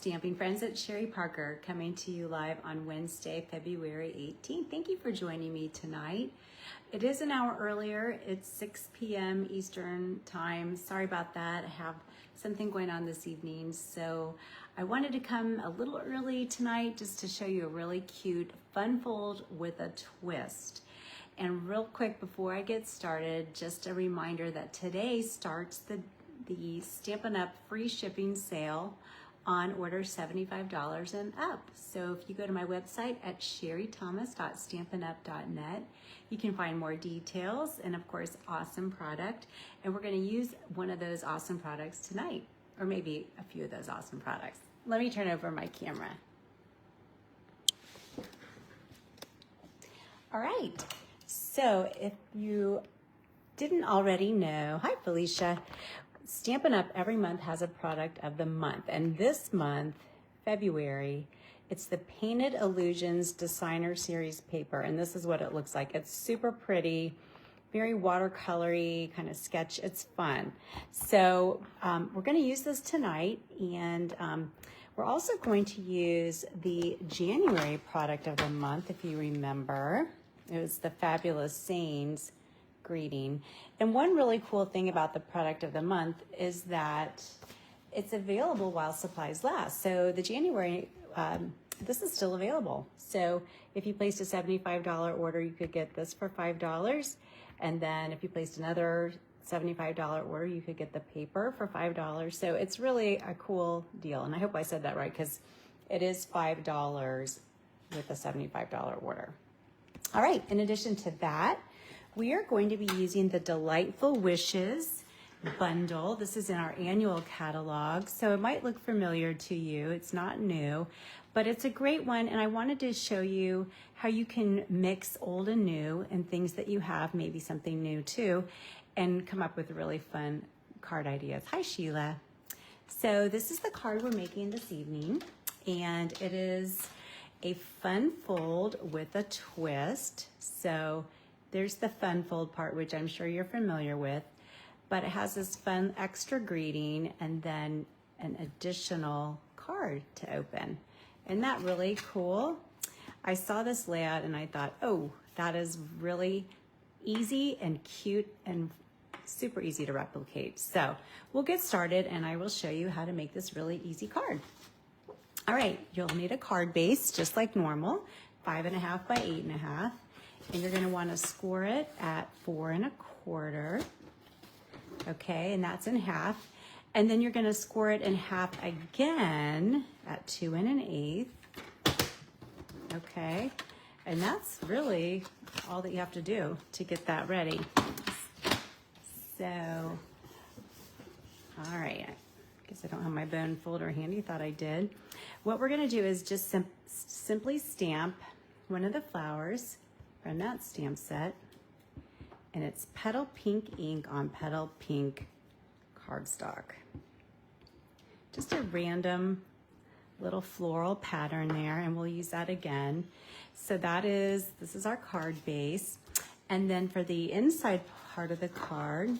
Stamping Friends. It's Sherry Parker coming to you live on Wednesday, February 18th. Thank you for joining me tonight. It is an hour earlier. It's 6 p.m. Eastern time. Sorry about that. I have something going on this evening. So I wanted to come a little early tonight just to show you a really cute fun fold with a twist. And real quick before I get started, just a reminder that today starts the Stampin' Up! Free shipping sale on order $75 and up. So if you go to my website at sherrythomas.stampinup.net, you can find more details and of course, awesome product. And we're gonna use one of those awesome products tonight, or maybe a few of those awesome products. Let me turn over my camera. All right, so if you didn't already know, hi Felicia, Stampin' Up! Every month has a product of the month, and this month, February, it's the Painted Illusions Designer Series paper, and this is what it looks like. It's super pretty, very watercolory, kind of sketch. It's fun. So we're going to use this tonight, and we're also going to use the January product of the month, if you remember. It was the Fabulous Sayings greeting. And one really cool thing about the product of the month is that it's available while supplies last. So the January, this is still available. So if you placed a $75 order, you could get this for $5. And then if you placed another $75 order, you could get the paper for $5. So it's really a cool deal. And I hope I said that right, because it is $5 with a $75 order. All right, in addition to that, we are going to be using the Delightful Wishes bundle. This is in our annual catalog, so it might look familiar to you. It's not new, but it's a great one, and I wanted to show you how you can mix old and new and things that you have, maybe something new too, and come up with really fun card ideas. Hi, Sheila. So this is the card we're making this evening, and it is a fun fold with a twist. So there's the fun fold part, which I'm sure you're familiar with, but it has this fun extra greeting and then an additional card to open. Isn't that really cool? I saw this layout and I thought, oh, that is really easy and cute and super easy to replicate. So we'll get started and I will show you how to make this really easy card. All right, you'll need a card base just like normal, 5.5 by 8.5. And you're gonna wanna score it at 4 1/4. Okay, and that's in half. And then you're gonna score it in half again at 2 1/8. Okay, and that's really all that you have to do to get that ready. So, all right, I guess I don't have my bone folder handy, thought I did. What we're gonna do is just simply stamp one of the flowers from that stamp set, and it's Petal Pink ink on Petal Pink cardstock. Just a random little floral pattern there, and we'll use that again. So this is our card base. And then for the inside part of the card,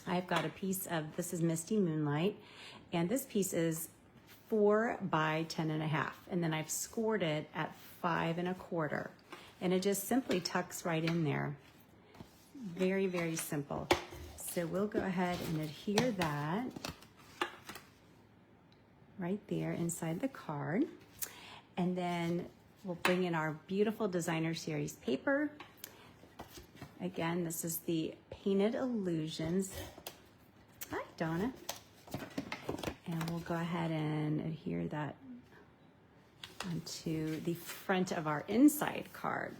I've got a piece of, this is Misty Moonlight, and this piece is 4 by 10.5. And then I've scored it at 5 1/4. And it just simply tucks right in there. Very, very simple. So we'll go ahead and adhere that right there inside the card. And then we'll bring in our beautiful Designer Series paper. Again, this is the Painted Illusions. Hi, Donna. And we'll go ahead and adhere that onto the front of our inside card.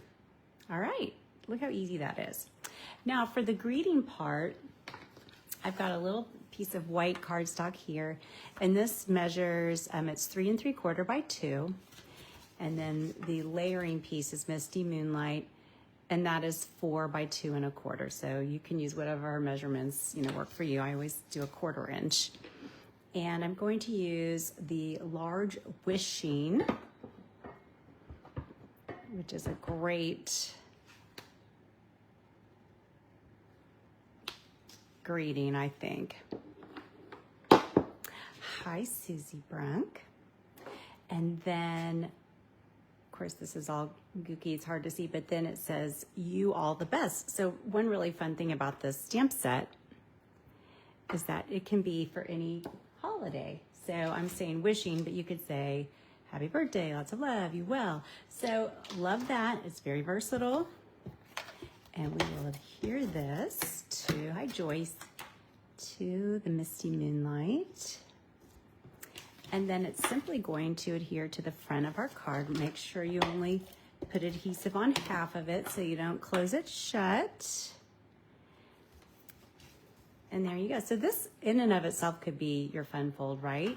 All right, look how easy that is. Now for the greeting part, I've got a little piece of white cardstock here, and this measures, it's 3 3/4 by 2, and then the layering piece is Misty Moonlight, and that is 4 by 2 1/4. So you can use whatever measurements work for you. I always do a 1/4 inch. And I'm going to use the Large Wishing, which is a great greeting, I think. Hi, Susie Brunk. And then, of course, this is all gooky, it's hard to see, but then it says, you all the best. So one really fun thing about this stamp set is that it can be for any holiday. So I'm saying wishing, but you could say, happy birthday, lots of love, you well. So love that, it's very versatile. And we will adhere this to, hi Joyce, to the Misty Moonlight. And then it's simply going to adhere to the front of our card. Make sure you only put adhesive on half of it so you don't close it shut. And there you go. So this in and of itself could be your fun fold, right?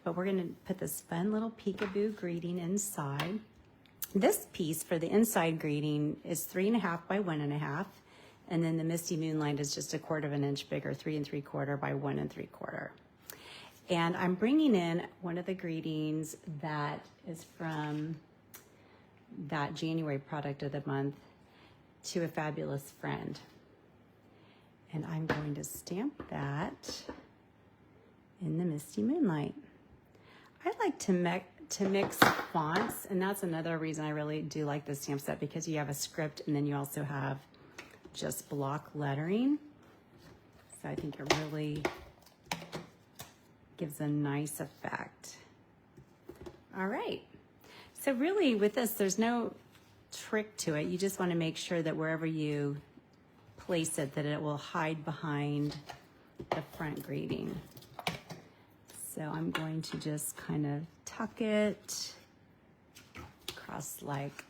But we're gonna put this fun little peekaboo greeting inside. This piece for the inside greeting is 3.5 by 1.5. And then the Misty Moonlight is just 1/4 inch bigger, 3 3/4 by 1 3/4. And I'm bringing in one of the greetings that is from that January product of the month, To a Fabulous Friend. And I'm going to stamp that in the Misty Moonlight. I like to mix fonts, and that's another reason I really do like this stamp set, because you have a script and then you also have just block lettering. So I think it really gives a nice effect. All right. So really with this, there's no trick to it. You just want to make sure that wherever you place it, that it will hide behind the front greeting. So I'm going to just kind of tuck it across like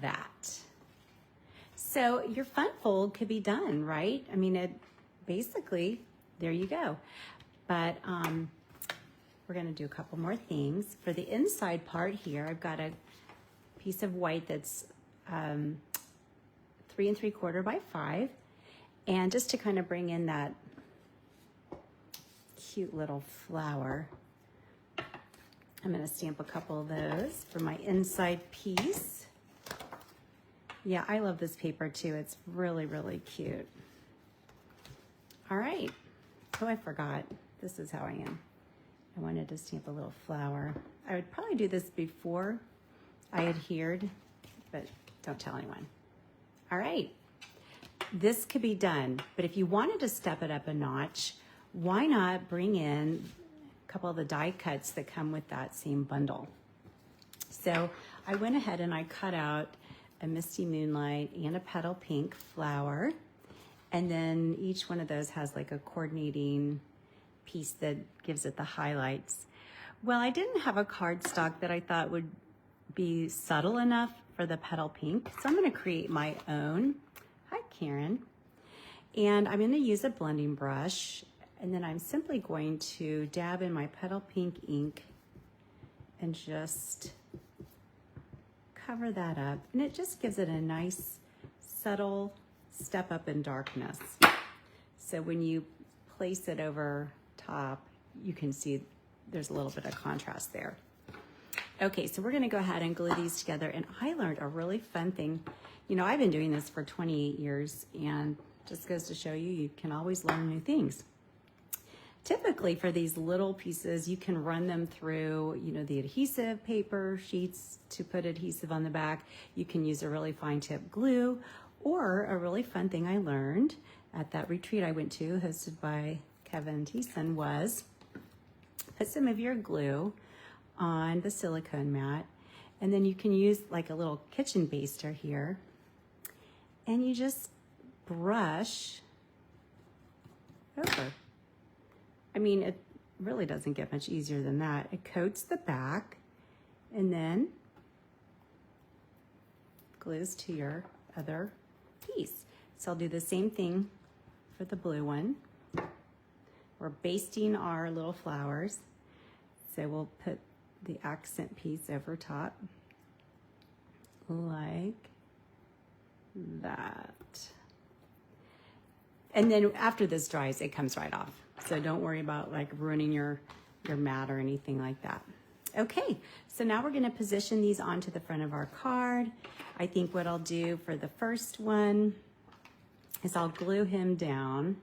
that. So your fun fold could be done, right? I mean, it basically, there you go. But we're gonna do a couple more things. For the inside part here, I've got a piece of white that's 3 3/4 by 5. And just to kind of bring in that cute little flower, I'm gonna stamp a couple of those for my inside piece. Yeah, I love this paper too. It's really, really cute. All right. Oh, I forgot. This is how I am. I wanted to stamp a little flower. I would probably do this before I adhered, but don't tell anyone. All right. This could be done, but if you wanted to step it up a notch, why not bring in a couple of the die cuts that come with that same bundle? So I went ahead and I cut out a Misty Moonlight and a petal pink flower, and then each one of those has like a coordinating piece that gives it the highlights. Well, I didn't have a cardstock that I thought would be subtle enough for the petal pink, so I'm going to create my own. Hi, Karen. And I'm going to use a blending brush, and then I'm simply going to dab in my petal pink ink and just cover that up. And it just gives it a nice, subtle step up in darkness. So when you place it over top, you can see there's a little bit of contrast there. Okay, so we're gonna go ahead and glue these together. And I learned a really fun thing. You know, I've been doing this for 28 years, and just goes to show you, you can always learn new things. Typically for these little pieces, you can run them through, you know, the adhesive paper sheets to put adhesive on the back. You can use a really fine tip glue, or a really fun thing I learned at that retreat I went to, hosted by Kevin Thiessen, was put some of your glue on the silicone mat, and then you can use like a little kitchen baster here, and you just brush over. I mean, it really doesn't get much easier than that. It coats the back and then glues to your other piece. So I'll do the same thing for the blue one. We're basting our little flowers. So we'll put the accent piece over top like that. And then after this dries, it comes right off. So don't worry about like ruining your mat or anything like that. Okay, so now we're gonna position these onto the front of our card. I think what I'll do for the first one is I'll glue him down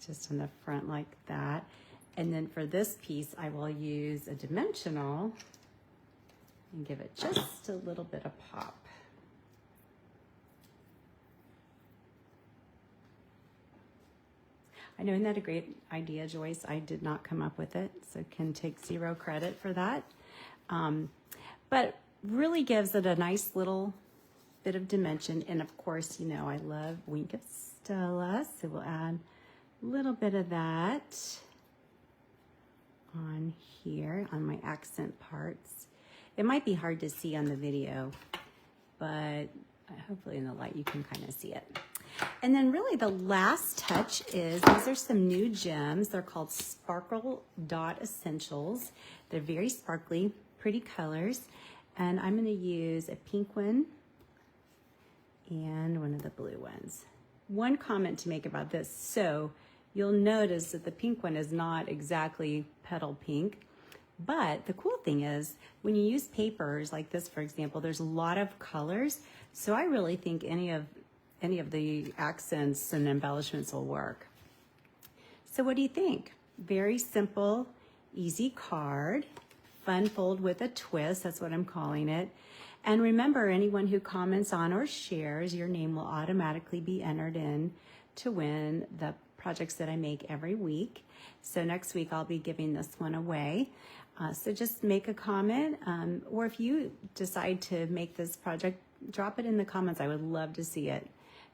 just on the front like that. And then for this piece, I will use a dimensional and give it just a little bit of pop. I know, isn't that a great idea, Joyce? I did not come up with it, so can take zero credit for that. But really gives it a nice little bit of dimension. And of course, you know, I love Wink of Stella, so we'll add a little bit of that on here on my accent parts. It might be hard to see on the video, but hopefully in the light you can kind of see it. And then really the last touch is, these are some new gems. They're called Sparkle Dot Essentials. They're very sparkly, pretty colors. And I'm going to use a pink one and one of the blue ones. One comment to make about this. So you'll notice that the pink one is not exactly petal pink. But the cool thing is, when you use papers like this, for example, there's a lot of colors. So I really think any of the accents and embellishments will work. So what do you think? Very simple, easy card, fun fold with a twist, that's what I'm calling it. And remember, anyone who comments on or shares, your name will automatically be entered in to win the projects that I make every week. So next week I'll be giving this one away. So just make a comment, or if you decide to make this project, drop it in the comments. I would love to see it.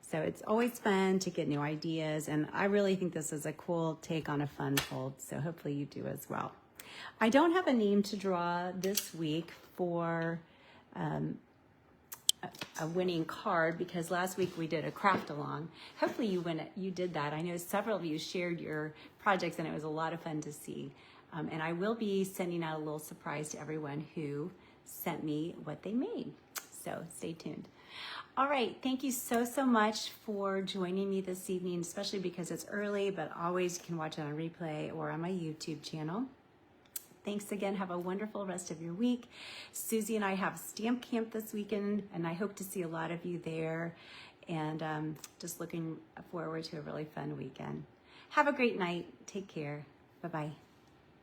So it's always fun to get new ideas, and I really think this is a cool take on a fun fold, so hopefully you do as well. I don't have a name to draw this week for a winning card, because last week we did a craft along. Hopefully you did that. I know several of you shared your projects, and it was a lot of fun to see. And I will be sending out a little surprise to everyone who sent me what they made. So stay tuned. All right, thank you so much for joining me this evening, especially because it's early, but always you can watch it on replay or on my YouTube channel. Thanks again. Have a wonderful rest of your week. Susie and I have Stamp Camp this weekend, and I hope to see a lot of you there. And just looking forward to a really fun weekend. Have a great night. Take care. Bye-bye.